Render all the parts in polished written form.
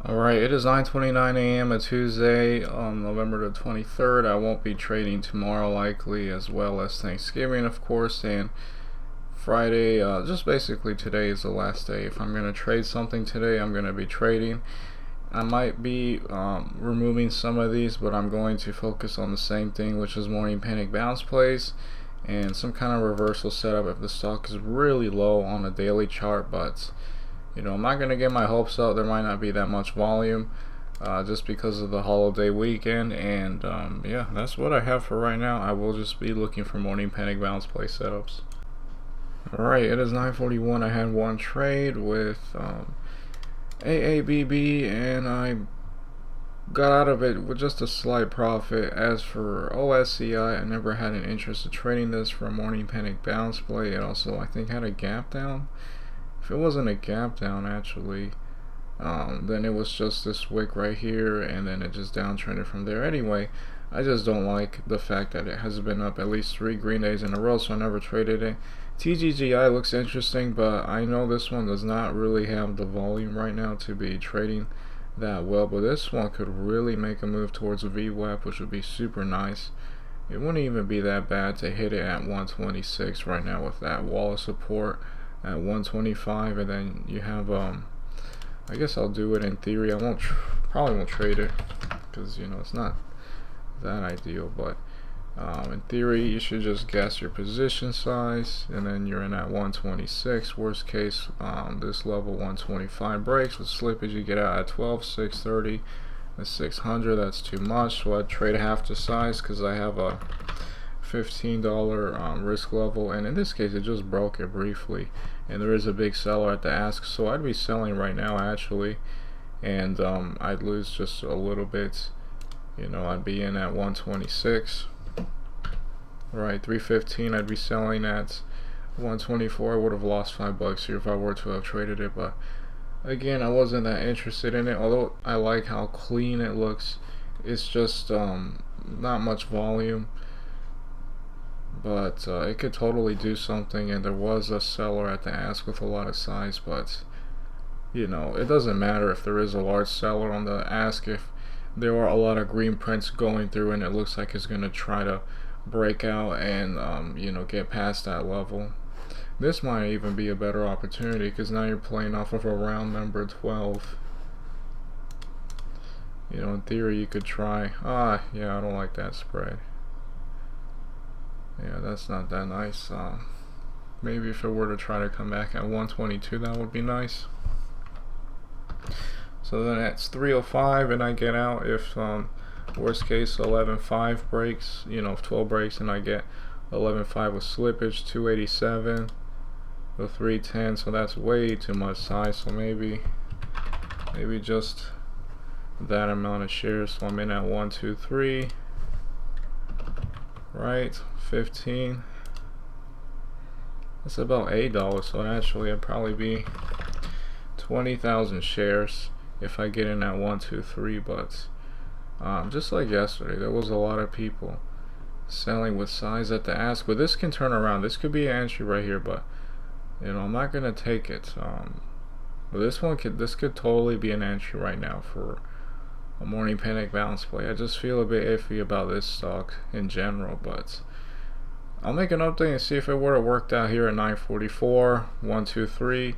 Alright, it is 9:29 a.m. on Tuesday, November the 23rd. I won't be trading tomorrow likely, as well as Thanksgiving, of course, and Friday. Just basically today is the last day. If I'm going to trade something today, I'm going to be trading. I might be removing some of these, but I'm going to focus on the same thing, which is morning panic bounce plays and some kind of reversal setup if the stock is really low on a daily chart. But I'm not going to get my hopes up. There might not be that much volume just because of the holiday weekend. And yeah, that's what I have for right now. I will just be looking for morning panic bounce play setups. Alright, it is 9:41. I had one trade with AABB, and I got out of it with just a slight profit. As for OSCI, I never had an interest in trading this for a morning panic bounce play. It also, I think, had a gap down. If it wasn't a gap down, actually, then it was just this wick right here, and then it just downtrended from there. Anyway, I just don't like the fact that it has been up at least 3 green days in a row, so I never traded it. TGGI looks interesting, but I know this one does not really have the volume right now to be trading that well, but this one could really make a move towards a VWAP, which would be super nice. It wouldn't even be that bad to hit it at 126 right now with that wall of support at 125, and then you have I guess I'll do it in theory. I probably won't trade it because it's not that ideal, but in theory you should just guess your position size, and then you're in at 126. Worst case, this level 125 breaks with slippage, you get out at 12, 630, and 600. That's too much, so I'd trade half the size because I have a $15 risk level, and in this case it just broke it briefly, and there is a big seller at the ask, so I'd be selling right now actually, and I'd lose just a little bit. I'd be in at 126. Right, 315. I'd be selling at 124. I would have lost $5 here if I were to have traded it, but again, I wasn't that interested in it. Although I like how clean it looks, it's just not much volume. But it could totally do something, and there was a seller at the ask with a lot of size, but it doesn't matter if there is a large seller on the ask if there are a lot of green prints going through and it looks like it's going to try to break out and get past that level. This might even be a better opportunity because now you're playing off of a round number 12. In theory you could try, yeah, I don't like that spread. Yeah, that's not that nice. Maybe if it were to try to come back at 122, that would be nice. So then that's 305, and I get out if worst case 11.5 breaks. If 12 breaks and I get 11.5 with slippage. 287 with 310, so that's way too much size. So maybe just that amount of shares. So I'm in at 123. Right, 15. That's about $8, so actually I'd probably be 20,000 shares if I get in at 123. But just like yesterday, there was a lot of people selling with size at the ask, but this can turn around. This could be an entry right here, but I'm not gonna take it. But this could totally be an entry right now for a morning panic bounce play. I just feel a bit iffy about this stock in general, but I'll make an update and see if it were to work out here at 944, 123.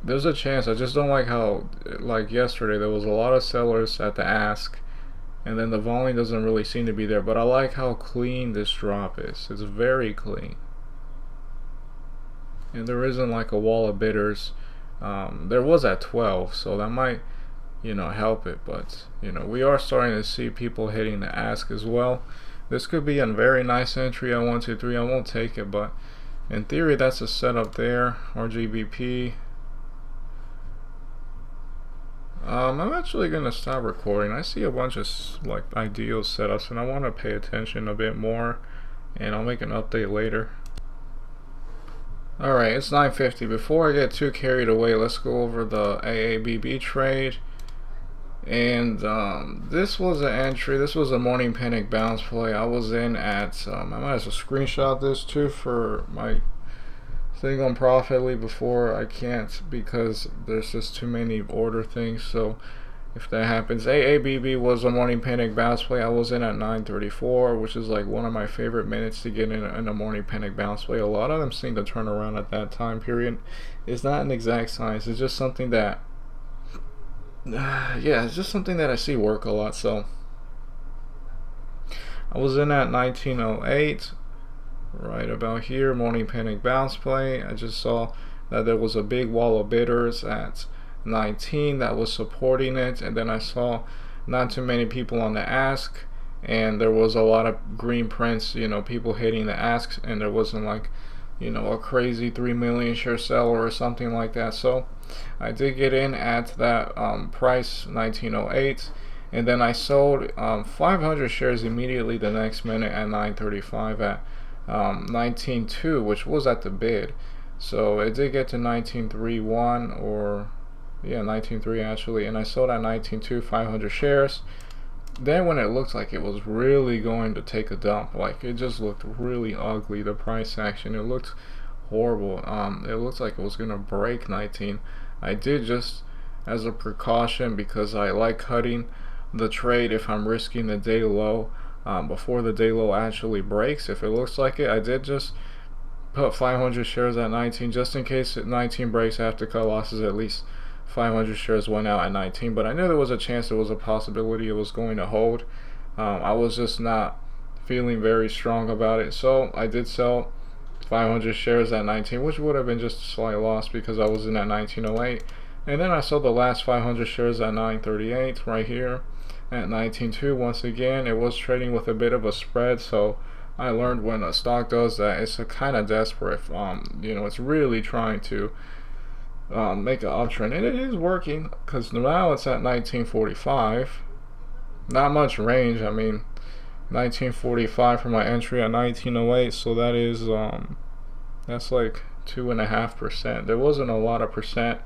There's a chance. I just don't like how, like yesterday, there was a lot of sellers at the ask, and then the volume doesn't really seem to be there. But I like how clean this drop is. It's very clean, and there isn't like a wall of bidders. There was at 12, so that might help it, but we are starting to see people hitting the ask as well. This could be a very nice entry at 123. I won't take it, but in theory that's a setup there. RGBP. I'm actually gonna stop recording. I see a bunch of ideal setups, and I want to pay attention a bit more, and I'll make an update later. Alright, it's 9:50. Before I get too carried away, let's go over the AABB trade. And this was an entry. This was a morning panic bounce play. I was in at I might as well screenshot this too for my thing on Profitly before. I can't because there's just too many order things. So if that happens, AABB was a morning panic bounce play. I was in at 9:34, which is like one of my favorite minutes to get in a morning panic bounce play. A lot of them seem to turn around at that time period. It's not an exact science. It's just something that, yeah, it's just something that I see work a lot. So I was in at 1908, right about here, morning panic bounce play. I just saw that there was a big wall of bidders at 19 that was supporting it, and then I saw not too many people on the ask, and there was a lot of green prints, people hitting the asks, and there wasn't like a crazy 3 million share seller or something like that. So I did get in at that price, 1908, and then I sold 500 shares immediately the next minute at 9:35 at 19.2, which was at the bid. So it did get to 19.31, or yeah, 19.3 actually, and I sold at 19.2, 500 shares. Then when it looked like it was really going to take a dump, like it just looked really ugly, the price action, it looked horrible. It looked like it was gonna break 19. I did, just as a precaution, because I like cutting the trade if I'm risking the day low before the day low actually breaks. If it looks like it, I did just put 500 shares at 19 just in case 19 breaks. I have to cut losses. At least 500 shares went out at 19, but I knew there was a chance, there was a possibility it was going to hold. I was just not feeling very strong about it, so I did sell 500 shares at 19, which would have been just a slight loss because I was in at 1908. And then I sold the last 500 shares at 9:38 right here at 19.2. Once again, it was trading with a bit of a spread, so I learned when a stock does that, it's kind of desperate. It's really trying to make an uptrend, and it is working, because now it's at 1945. Not much range. I mean, 1945 for my entry at 1908, so that is that's like 2.5%. There wasn't a lot of percent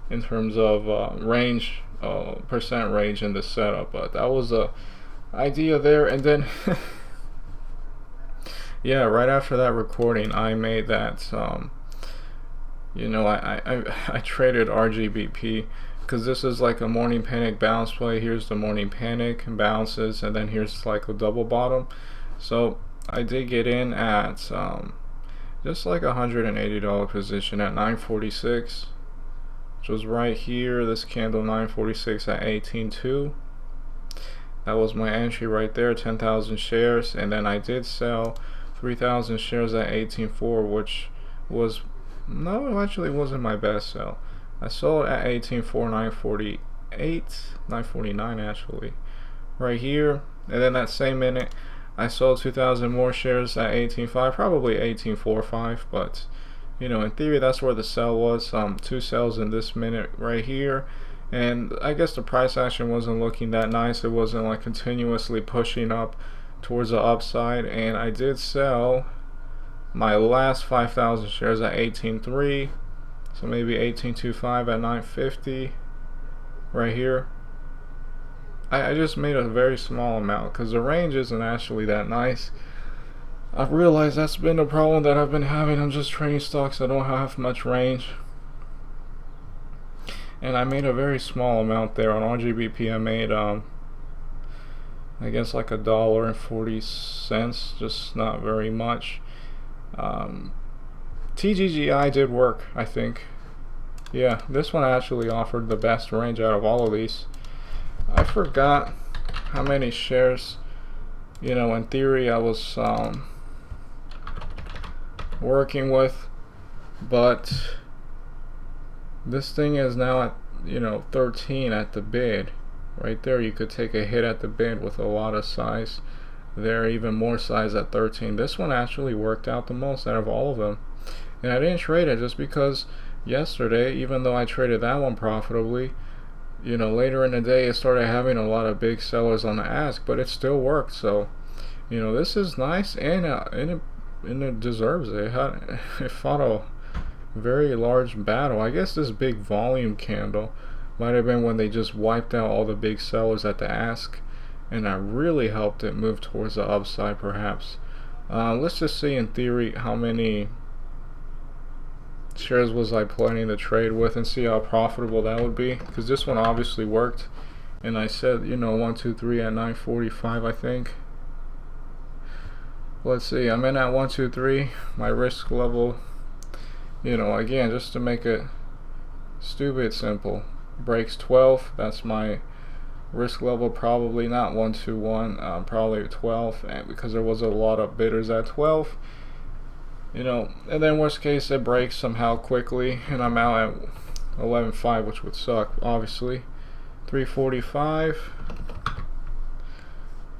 in terms of range, percent range in the setup, but that was a idea there. And then yeah, right after that recording, I made that I traded RGBP, because this is like a morning panic bounce play. Here's the morning panic bounces, and then here's like a double bottom. So I did get in at just like $180 position at 9:46, which was right here, this candle, 9:46 at 18.2. That was my entry right there, 10,000 shares. And then I did sell 3,000 shares at 18.4, which was, no, actually wasn't my best sell. I sold at 18.4, 949 actually, right here. And then that same minute, I sold 2,000 more shares at 18.5, probably 18.45, but in theory, that's where the sell was. 2 sells in this minute right here. And I guess the price action wasn't looking that nice. It wasn't like continuously pushing up towards the upside. And I did sell my last 5,000 shares at 18.3, so maybe 18.25 at 9.50 right here. I just made a very small amount because the range isn't actually that nice. I've realized that's been a problem that I've been having. I'm just trading stocks that don't have much range, and I made a very small amount there on RGBP. I made I guess like $1.40, just not very much. TGGI did work, I think. Yeah, this one actually offered the best range out of all of these. I forgot how many shares, in theory I was working with, but this thing is now at 13 at the bid. Right there, you could take a hit at the bid with a lot of size there, even more size at 13. This one actually worked out the most out of all of them, and I didn't trade it just because yesterday, even though I traded that one profitably, later in the day it started having a lot of big sellers on the ask, but it still worked. So this is nice, and it deserves it. It fought a very large battle. I guess this big volume candle might have been when they just wiped out all the big sellers at the ask, and that really helped it move towards the upside perhaps. Let's just see in theory how many shares was I planning to trade with and see how profitable that would be, because this one obviously worked. And I said, you know, 1, 2, 3 at 9.45, I think. Let's see, I'm in at 1, 2, 3. My risk level, you know, again, just to make it stupid simple, breaks 12. That's my risk level. Probably not 1, 2, 1. Probably 12, and because there was a lot of bidders at 12. You know, and then worst case it breaks somehow quickly and I'm out at 11.5, which would suck, obviously. 345,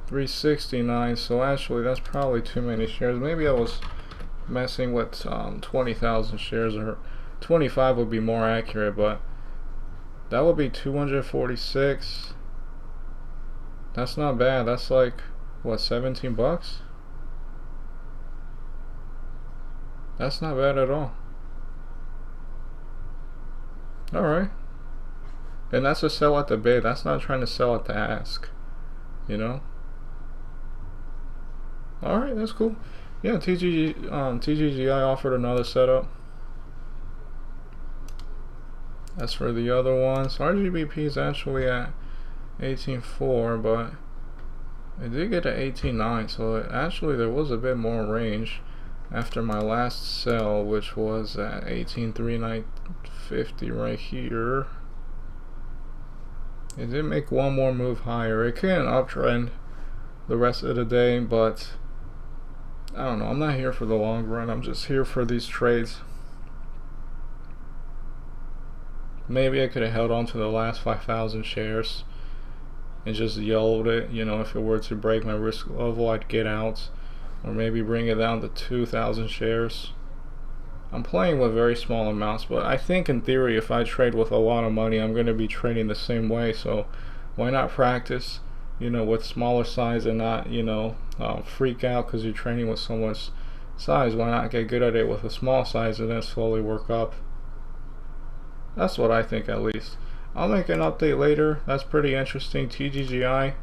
369. So actually that's probably too many shares. Maybe I was messing with 20,000 shares, or 25 would be more accurate, but that would be 246. That's not bad. That's like, what, 17 bucks? That's not bad at all. Alright. And that's a sell at the bid. That's not trying to sell at the ask. You know? Alright, that's cool. Yeah, TGGI offered another setup. As for the other ones, RGBP is actually at 18.4, but it did get to 18.9, so actually there was a bit more range after my last sell, which was at 18.3950 right here. It did make one more move higher. It couldn't uptrend the rest of the day, but I don't know. I'm not here for the long run. I'm just here for these trades. Maybe I could have held on to the last 5,000 shares and just yelled it. You know, if it were to break my risk level, I'd get out. Or maybe bring it down to 2,000 shares. I'm playing with very small amounts, but I think in theory if I trade with a lot of money, I'm going to be trading the same way. So why not practice, you know, with smaller size and not, you know, freak out because you're trading with so much size. Why not get good at it with a small size and then slowly work up? That's what I think, at least. I'll make an update later. That's pretty interesting. TGGI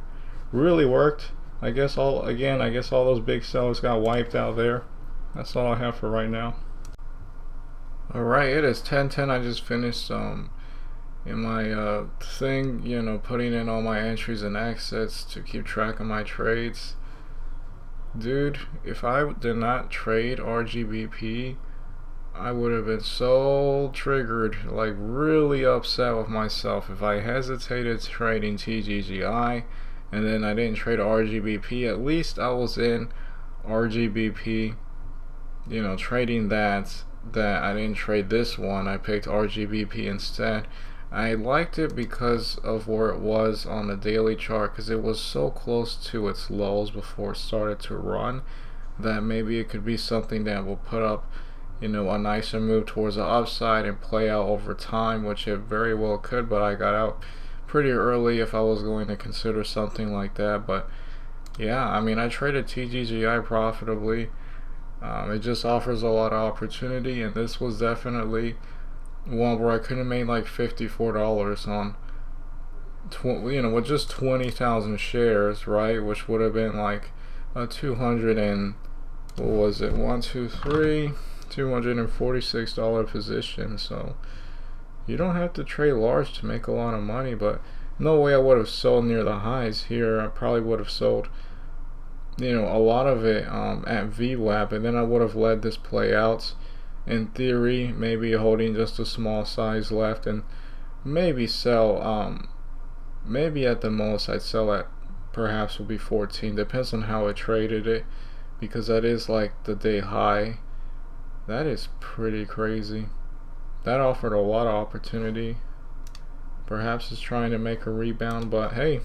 really worked. I guess all those big sellers got wiped out there. That's all I have for right now. Alright, it is 10:10. I just finished in my thing, you know, putting in all my entries and exits to keep track of my trades. Dude, if I did not trade RGBP, I would have been so triggered, like really upset with myself if I hesitated trading TGGI and then I didn't trade RGBP. At least I was in RGBP, you know, trading that I didn't trade this one. I picked RGBP instead. I liked it because of where it was on the daily chart, because it was so close to its lows before it started to run that maybe it could be something that will put up, you know, a nicer move towards the upside and play out over time, which it very well could. But I got out pretty early if I was going to consider something like that. But yeah, I mean, I traded TGGI profitably. It just offers a lot of opportunity, and this was definitely one where I could have made like $54 on, you know, with just 20,000 shares, right? Which would have been like a 200 and what was it? $246 position. So you don't have to trade large to make a lot of money, but no way I would have sold near the highs here. I probably would have sold, you know, a lot of it at VWAP, and then I would have let this play out. In theory, maybe holding just a small size left and maybe sell, maybe at the most I'd sell at perhaps will be 14, depends on how I traded it, because that is like the day high. That is pretty crazy. That offered a lot of opportunity. Perhaps it's trying to make a rebound, but hey,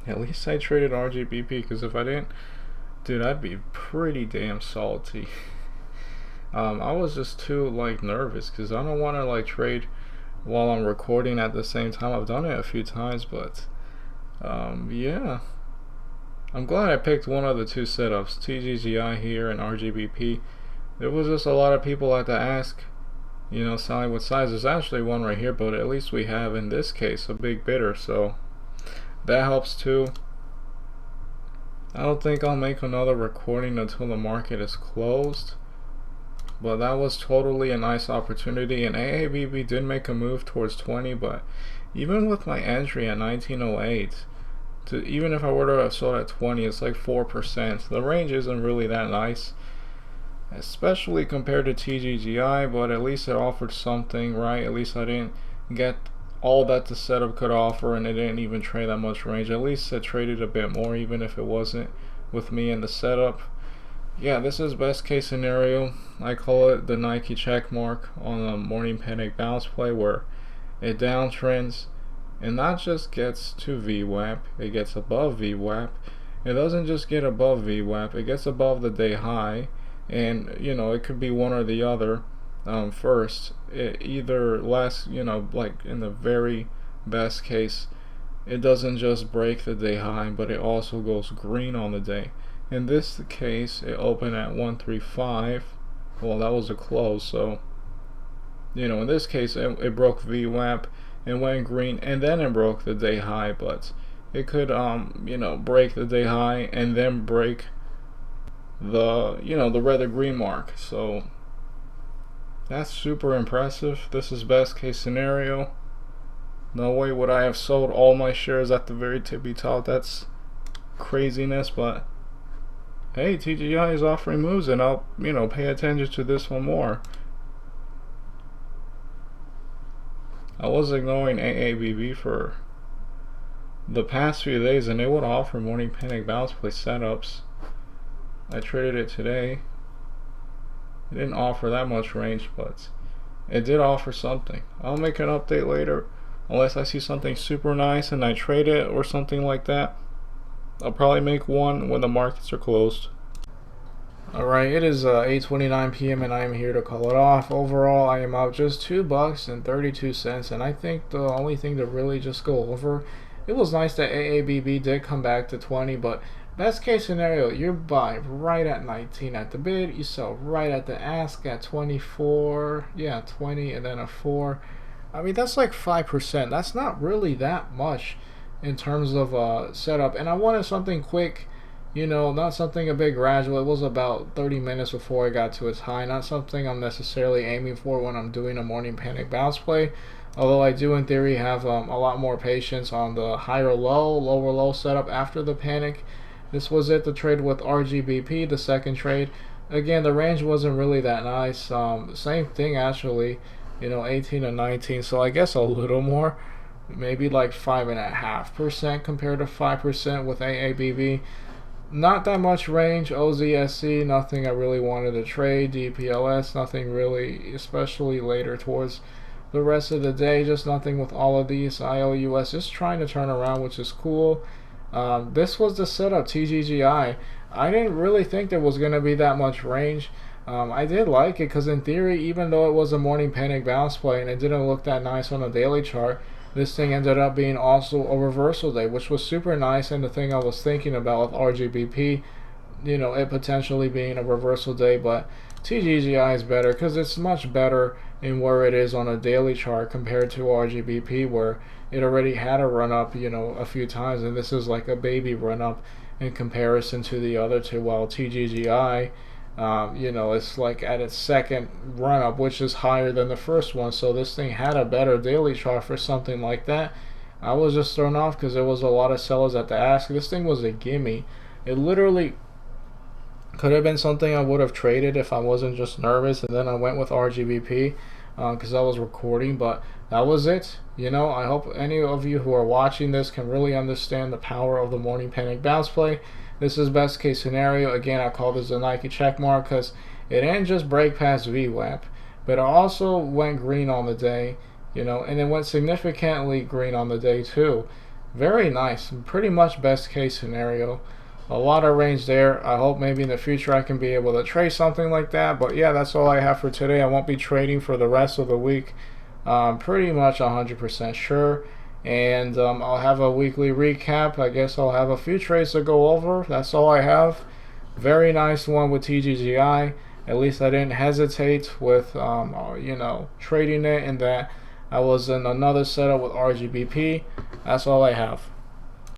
at least I traded RGBP, because if I didn't, dude, I'd be pretty damn salty. I was just too like nervous, because I don't want to like trade while I'm recording at the same time. I've done it a few times, but yeah, I'm glad I picked one of the two setups, TGGI here and RGBP. There was just a lot of people at the ask, you know, selling with size. There's actually one right here, but at least we have in this case a big bidder, so that helps too. I don't think I'll make another recording until the market is closed, But that was totally a nice opportunity, and AABB did make a move towards 20, but even with my entry at 1908, even if I were to have sold at 20, it's like 4%. The range isn't really that nice, especially compared to TGGI, but at least it offered something, right? At least I didn't get all that the setup could offer, and it didn't even trade that much range. At least it traded a bit more, even if it wasn't with me in the setup. Yeah, this is best case scenario. I call it the Nike check mark on a morning panic bounce play, where it downtrends and not just gets to VWAP, it gets above VWAP. It doesn't just get above VWAP, it gets above the day high, and it could be one or the other. First, either less, like in the very best case, it doesn't just break the day high, but it also goes green on the day. In this case, it opened at 135. Well, that was a close, so in this case it broke VWAP and went green, and then it broke the day high. But it could break the day high and then break the the red or green mark. So that's super impressive. This is best case scenario. No way would I have sold all my shares at the very tippy top. That's craziness. But hey, TGGI is offering moves, and I'll pay attention to this one more. I was ignoring AABB for the past few days, and they would offer morning panic bounce play setups. I traded it today. It didn't offer that much range, but it did offer something. I'll make an update later, unless I see something super nice and I trade it or something like that. I'll probably make one when the markets are closed. Alright, it is 8:29 p.m. and I am here to call it off. Overall, I am out just $2.32, and I think the only thing to really just go over, it was nice that AABB did come back to 20, but best case scenario, you buy right at 19 at the bid, you sell right at the ask at 24, 20, and then a 4. I mean, that's like 5%. That's not really that much in terms of setup, and I wanted something quick. Not something a bit gradual. It was about 30 minutes before I got to its high. Not something I'm necessarily aiming for when I'm doing a morning panic bounce play. Although I do, in theory, have a lot more patience on the higher low, lower low setup after the panic. This was it, the trade with RGBP, the second trade. Again, the range wasn't really that nice. Same thing, actually. 18 and 19. So I guess a little more. Maybe like 5.5% compared to 5% with AABB. Not that much range. OZSC, nothing I really wanted to trade. DPLS, nothing really, especially later towards the rest of the day. Just nothing with all of these. IOUS just trying to turn around, which is cool. This was the setup, TGGI. I didn't really think there was going to be that much range. I did like it because in theory, even though it was a morning panic bounce play and it didn't look that nice on a daily chart, this thing ended up being also a reversal day, which was super nice. And the thing I was thinking about with RGBP, it potentially being a reversal day, but TGGI is better because it's much better in where it is on a daily chart compared to RGBP, where it already had a run up, a few times, and this is like a baby run up in comparison to the other two. While TGGI, it's like at its second run up, which is higher than the first one. So this thing had a better daily chart for something like that. I was just thrown off because there was a lot of sellers at the ask. This thing was a gimme. It literally could have been something I would have traded if I wasn't just nervous, and then I went with RGBP because I was recording. But that was it. I hope any of you who are watching this can really understand the power of the morning panic bounce play. This is best case scenario. Again, I call this a Nike check mark because it didn't just break past VWAP, but it also went green on the day, and it went significantly green on the day too. Very nice. Pretty much best case scenario. A lot of range there. I hope maybe in the future I can be able to trade something like that. But yeah, that's all I have for today. I won't be trading for the rest of the week. Pretty much 100% sure. And I'll have a weekly recap. I guess I'll have a few trades to go over. That's all I have. Very nice one with TGGI. At least I didn't hesitate with trading it, and that I was in another setup with RGBP. That's all I have.